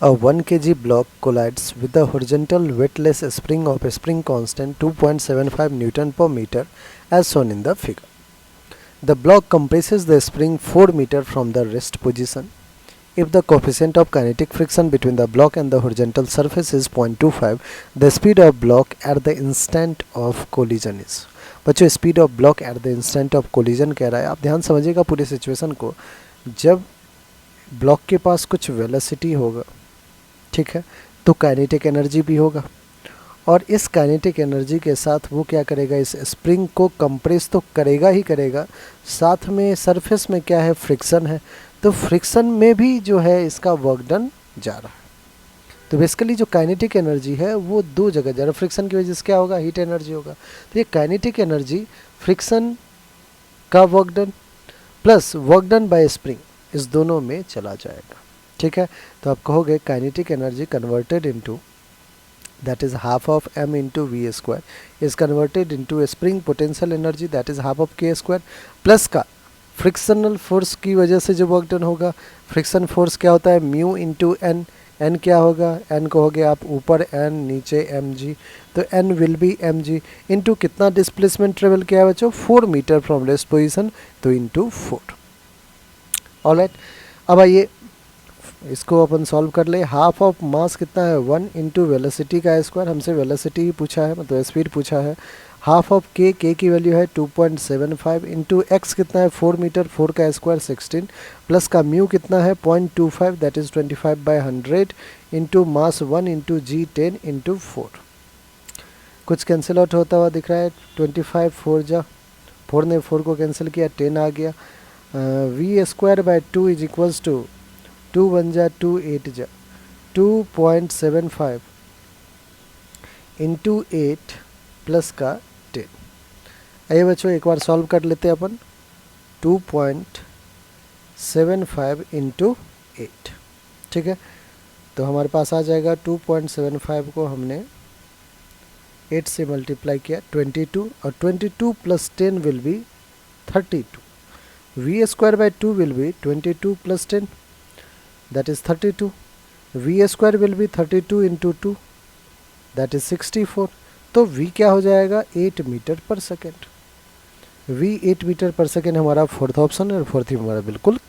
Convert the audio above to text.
A 1 kg block collides with a horizontal weightless spring of a spring constant 2.75 Newton per meter as shown in the figure. The block compresses the spring 4 meter from the rest position. If the coefficient of kinetic friction between the block and the horizontal surface is 0.25, the speed of block at the instant of collision is. बच्चों speed of block at the instant of collision कह रहा है. आप ध्यान समझिएगा पूरी situation को. जब ब्लॉक के पास कुछ वेलोसिटी होगा, ठीक है, तो काइनेटिक एनर्जी भी होगा, और इस काइनेटिक एनर्जी के साथ वो क्या करेगा, इस स्प्रिंग को कंप्रेस तो करेगा ही करेगा, साथ में सरफेस में क्या है, फ्रिक्शन है, तो फ्रिक्शन में भी जो है इसका वर्क डन जा रहा है. तो बेसिकली जो काइनेटिक एनर्जी है वो दो जगह जा रहा है. फ्रिक्शन की वजह से क्या होगा, हीट एनर्जी होगा. तो ये काइनेटिक एनर्जी फ्रिक्शन का work done plus work done by spring, इस दोनों में चला जाएगा. ठीक है, तो आप कहोगे kinetic energy converted into that is half of m into v square is converted into a spring potential energy that is half of k square plus का फ्रिक्शनल फोर्स की वजह से जो वर्क डन होगा. फ्रिक्शन फोर्स क्या होता है, mu into N. N क्या होगा, एन कहोगे आप ऊपर एन नीचे एम जी, तो N will be M G into कितना डिस्प्लेसमेंट ट्रेवल किया है बच्चों, 4 मीटर फ्रॉम रेस्ट पोजिशन, तो इंटू 4. ऑलराइट, अब आइए इसको अपन सॉल्व कर ले. हाफ ऑफ मास कितना है, 1 इंटू वेलोसिटी का स्क्वायर. हमसे वेलोसिटी ही पूछा है, मतलब स्पीड पूछा है. हाफ ऑफ के की वैल्यू है 2.75 इंटू एक्स कितना है 4 मीटर, 4 का स्क्वायर 16, प्लस का म्यू कितना है 0.25 that is 25/100 into mass 1 into G 10 into 4. कुछ कैंसिल आउट होता हुआ दिख रहा है. 25 4 जा 4 ने 4 को कैंसिल किया, 10 आ गया. V square by 2 is equals to 2 1 जा 2 8 जा 2.75 इंटू 8 प्लस का 10. आइए बच्चों एक बार सॉल्व कर लेते हैं अपन. 2.75 इंटू 8, ठीक है, तो हमारे पास आ जाएगा 2.75 को हमने 8 से मल्टीप्लाई किया 22, और 22 plus 10 will be 32. V square by 2 will be 22 plus 10 that is 32. v square will be 32 into 2 that is 64. तो v क्या हो जाएगा, 8 मीटर पर सेकेंड. v 8 मीटर पर सेकेंड हमारा फोर्थ ऑप्शन है, और फोर्थ ही हमारा बिल्कुल